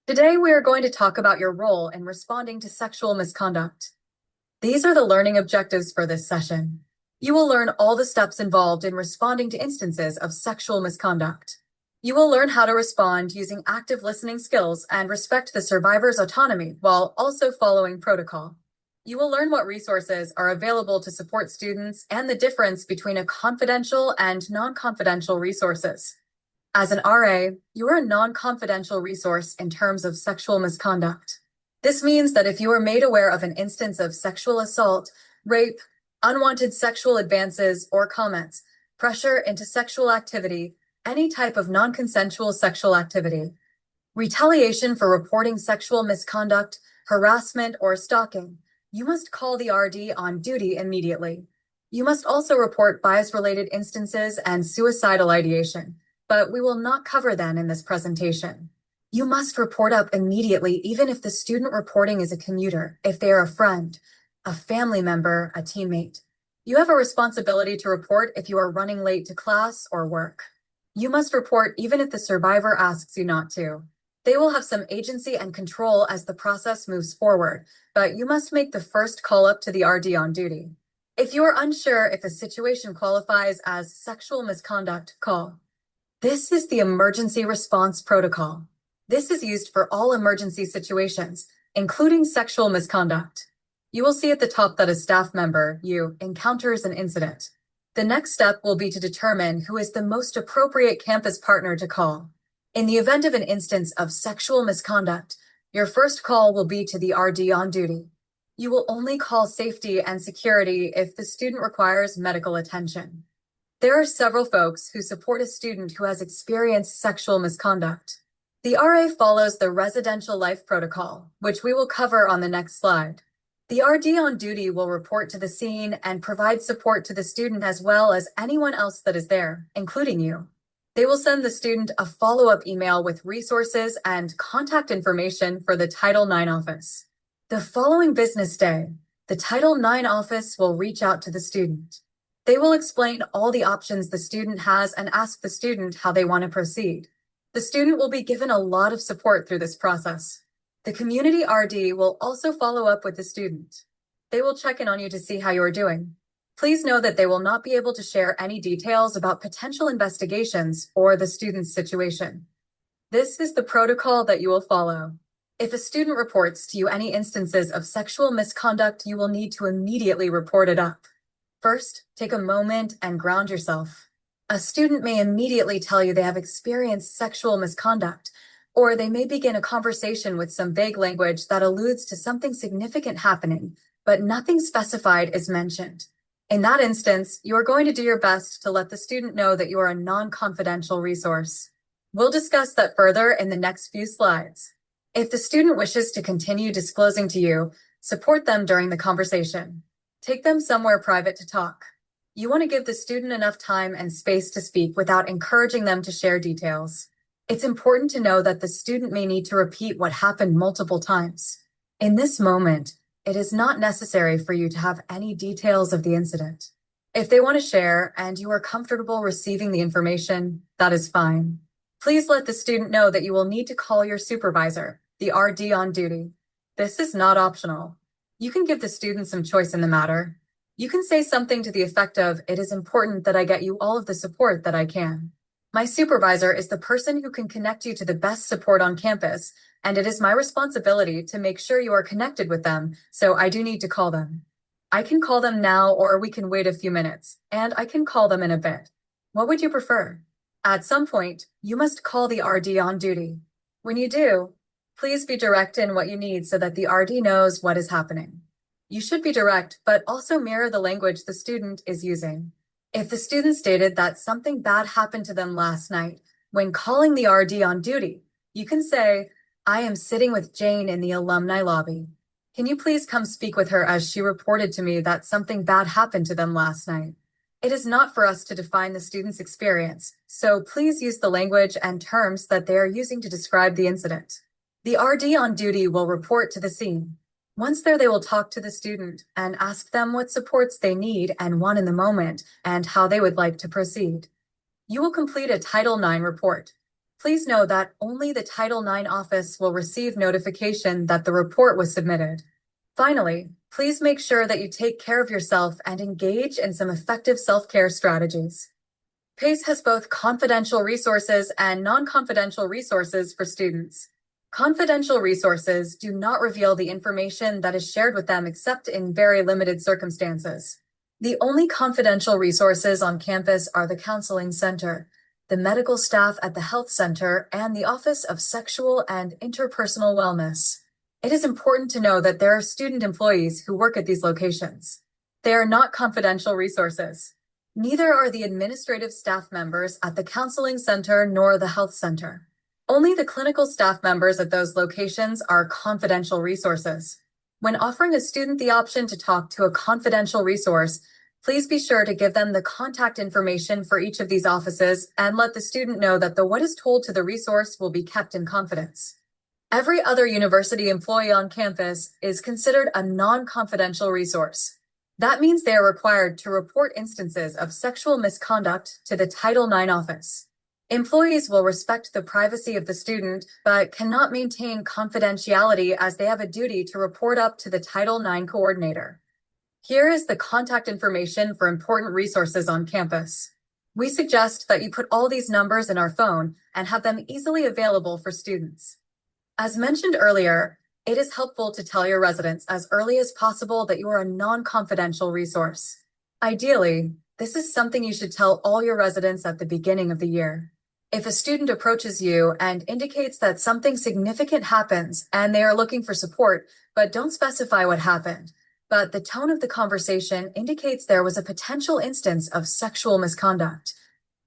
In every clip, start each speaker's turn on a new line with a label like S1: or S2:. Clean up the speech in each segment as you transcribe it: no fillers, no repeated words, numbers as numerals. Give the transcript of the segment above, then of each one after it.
S1: Today, we are going to talk about your role in responding to sexual misconduct. These are the learning objectives for this session. You will learn all the steps involved in responding to instances of sexual misconduct. You will learn how to respond using active listening skills and respect the survivor's autonomy while also following protocol. You will learn what resources are available to support students and the difference between a confidential and non-confidential resources. As an RA, you are a non-confidential resource in terms of sexual misconduct. This means that if you are made aware of an instance of sexual assault, rape, unwanted sexual advances or comments, pressure into sexual activity, any type of non-consensual sexual activity, retaliation for reporting sexual misconduct, harassment, or stalking, you must call the RD on duty immediately. You must also report bias-related instances and suicidal ideation, but we will not cover them in this presentation. You must report up immediately, even if the student reporting is a commuter, if they are a friend, a family member, a teammate. You have a responsibility to report if you are running late to class or work. You must report even if the survivor asks you not to. They will have some agency and control as the process moves forward, but you must make the first call up to the RD on duty. If you are unsure if a situation qualifies as sexual misconduct, call. This is the emergency response protocol. This is used for all emergency situations, including sexual misconduct. You will see at the top that a staff member, you, encounters an incident. The next step will be to determine who is the most appropriate campus partner to call. In the event of an instance of sexual misconduct, your first call will be to the RD on duty. You will only call safety and security if the student requires medical attention. There are several folks who support a student who has experienced sexual misconduct. The RA follows the residential life protocol, which we will cover on the next slide. The RD on duty will report to the scene and provide support to the student as well as anyone else that is there, including you. They will send the student a follow-up email with resources and contact information for the Title IX office. The following business day, the Title IX office will reach out to the student. They will explain all the options the student has and ask the student how they want to proceed. The student will be given a lot of support through this process. The community RD will also follow up with the student. They will check in on you to see how you are doing. Please know that they will not be able to share any details about potential investigations or the student's situation. This is the protocol that you will follow. If a student reports to you any instances of sexual misconduct, you will need to immediately report it up. First, take a moment and ground yourself. A student may immediately tell you they have experienced sexual misconduct, or they may begin a conversation with some vague language that alludes to something significant happening, but nothing specified is mentioned. In that instance, you are going to do your best to let the student know that you are a non-confidential resource. We'll discuss that further in the next few slides. If the student wishes to continue disclosing to you, support them during the conversation. Take them somewhere private to talk. You want to give the student enough time and space to speak without encouraging them to share details. It's important to know that the student may need to repeat what happened multiple times. In this moment, it is not necessary for you to have any details of the incident. If they want to share and you are comfortable receiving the information, that is fine. Please let the student know that you will need to call your supervisor, the RD on duty. This is not optional. You can give the student some choice in the matter. You can say something to the effect of, "It is important that I get you all of the support that I can. My supervisor is the person who can connect you to the best support on campus, and it is my responsibility to make sure you are connected with them, so I do need to call them. I can call them now or we can wait a few minutes, and I can call them in a bit. What would you prefer?" At some point, you must call the RD on duty. When you do, please be direct in what you need so that the RD knows what is happening. You should be direct, but also mirror the language the student is using. If the student stated that something bad happened to them last night, when calling the RD on duty, you can say, "I am sitting with Jane in the alumni lobby. Can you please come speak with her as she reported to me that something bad happened to them last night?" It is not for us to define the student's experience, so please use the language and terms that they are using to describe the incident. The RD on duty will report to the scene. Once there, they will talk to the student and ask them what supports they need and want in the moment and how they would like to proceed. You will complete a Title IX report. Please know that only the Title IX office will receive notification that the report was submitted. Finally, please make sure that you take care of yourself and engage in some effective self-care strategies. PACE has both confidential resources and non-confidential resources for students. Confidential resources do not reveal the information that is shared with them except in very limited circumstances. The only confidential resources on campus are the Counseling Center, the medical staff at the Health Center, and the Office of Sexual and Interpersonal Wellness. It is important to know that there are student employees who work at these locations. They are not confidential resources. Neither are the administrative staff members at the Counseling Center nor the Health Center. Only the clinical staff members at those locations are confidential resources. When offering a student the option to talk to a confidential resource, please be sure to give them the contact information for each of these offices and let the student know that what is told to the resource will be kept in confidence. Every other university employee on campus is considered a non-confidential resource. That means they are required to report instances of sexual misconduct to the Title IX office. Employees will respect the privacy of the student, but cannot maintain confidentiality as they have a duty to report up to the Title IX coordinator. Here is the contact information for important resources on campus. We suggest that you put all these numbers in our phone and have them easily available for students. As mentioned earlier, it is helpful to tell your residents as early as possible that you are a non-confidential resource. Ideally, this is something you should tell all your residents at the beginning of the year. If a student approaches you and indicates that something significant happens and they are looking for support, but don't specify what happened, but the tone of the conversation indicates there was a potential instance of sexual misconduct,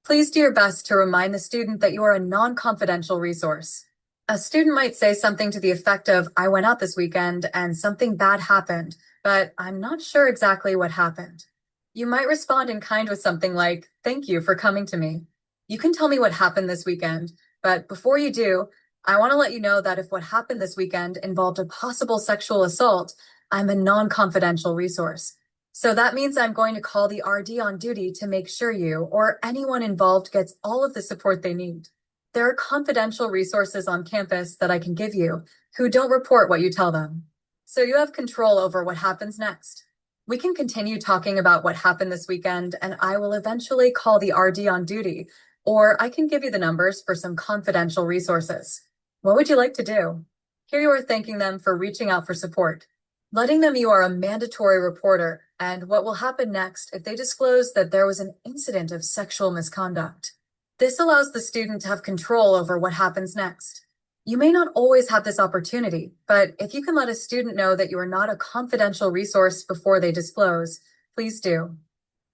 S1: please do your best to remind the student that you are a non-confidential resource. A student might say something to the effect of, "I went out this weekend and something bad happened, but I'm not sure exactly what happened." You might respond in kind with something like, "Thank you for coming to me. You can tell me what happened this weekend, but before you do, I want to let you know that if what happened this weekend involved a possible sexual assault, I'm a non-confidential resource. So that means I'm going to call the RD on duty to make sure you or anyone involved gets all of the support they need. There are confidential resources on campus that I can give you who don't report what you tell them. So you have control over what happens next. We can continue talking about what happened this weekend, and I will eventually call the RD on duty, or I can give you the numbers for some confidential resources. What would you like to do? Here you are thanking them for reaching out for support, letting them you are a mandatory reporter, and what will happen next if they disclose that there was an incident of sexual misconduct. This allows the student to have control over what happens next. You may not always have this opportunity, but if you can let a student know that you are not a confidential resource before they disclose, please do.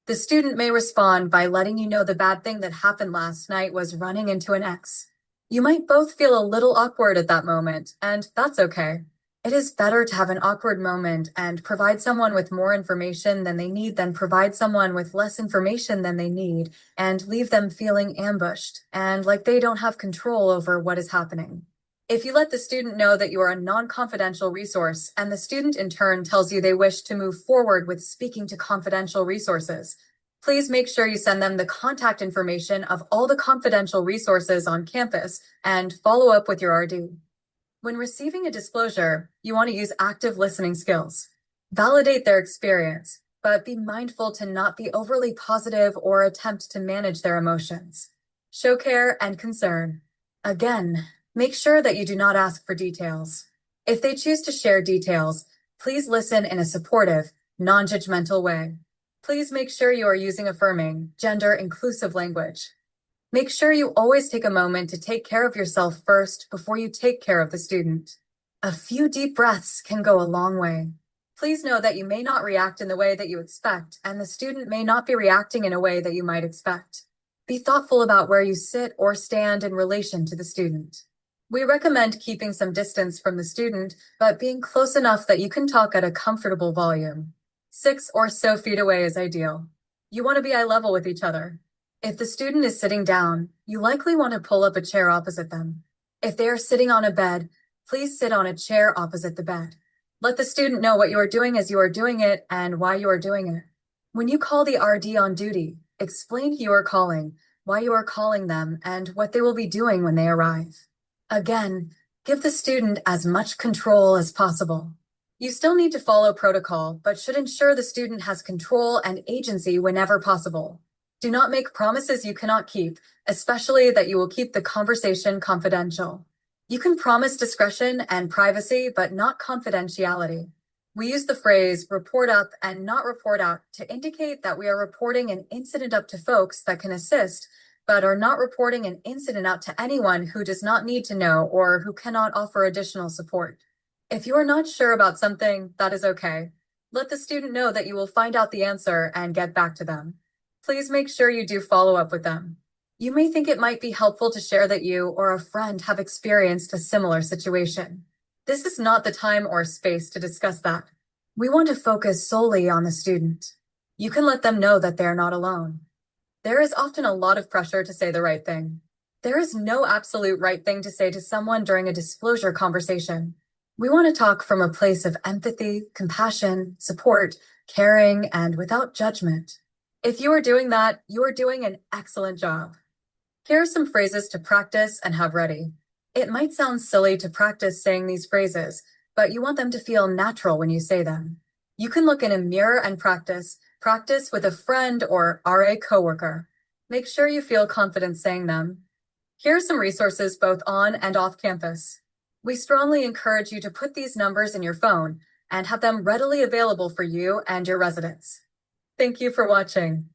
S1: The student may respond by letting you know the bad thing that happened last night was running into an ex. You might both feel a little awkward at that moment, and that's okay. It is better to have an awkward moment and provide someone with more information than they need than provide someone with less information than they need and leave them feeling ambushed and like they don't have control over what is happening. If you let the student know that you are a non-confidential resource and the student in turn tells you they wish to move forward with speaking to confidential resources, please make sure you send them the contact information of all the confidential resources on campus and follow up with your RD. When receiving a disclosure, you want to use active listening skills. Validate their experience, but be mindful to not be overly positive or attempt to manage their emotions. Show care and concern. Again, make sure that you do not ask for details. If they choose to share details, please listen in a supportive, non-judgmental way. Please make sure you are using affirming, gender-inclusive language. Make sure you always take a moment to take care of yourself first before you take care of the student. A few deep breaths can go a long way. Please know that you may not react in the way that you expect, and the student may not be reacting in a way that you might expect. Be thoughtful about where you sit or stand in relation to the student. We recommend keeping some distance from the student, but being close enough that you can talk at a comfortable volume. 6 or so feet away is ideal. You want to be eye level with each other. If the student is sitting down, you likely want to pull up a chair opposite them. If they are sitting on a bed, please sit on a chair opposite the bed. Let the student know what you are doing as you are doing it and why you are doing it. When you call the RD on duty, explain who you are calling, why you are calling them, and what they will be doing when they arrive. Again, give the student as much control as possible. You still need to follow protocol, but should ensure the student has control and agency whenever possible. Do not make promises you cannot keep, especially that you will keep the conversation confidential. You can promise discretion and privacy, but not confidentiality. We use the phrase report up and not report out to indicate that we are reporting an incident up to folks that can assist, but are not reporting an incident out to anyone who does not need to know or who cannot offer additional support. If you are not sure about something, that is okay. Let the student know that you will find out the answer and get back to them. Please make sure you do follow up with them. You may think it might be helpful to share that you or a friend have experienced a similar situation. This is not the time or space to discuss that. We want to focus solely on the student. You can let them know that they're not alone. There is often a lot of pressure to say the right thing. There is no absolute right thing to say to someone during a disclosure conversation. We want to talk from a place of empathy, compassion, support, caring, and without judgment. If you are doing that, you are doing an excellent job. Here are some phrases to practice and have ready. It might sound silly to practice saying these phrases, but you want them to feel natural when you say them. You can look in a mirror and practice with a friend or RA coworker. Make sure you feel confident saying them. Here are some resources both on and off campus. We strongly encourage you to put these numbers in your phone and have them readily available for you and your residents. Thank you for watching.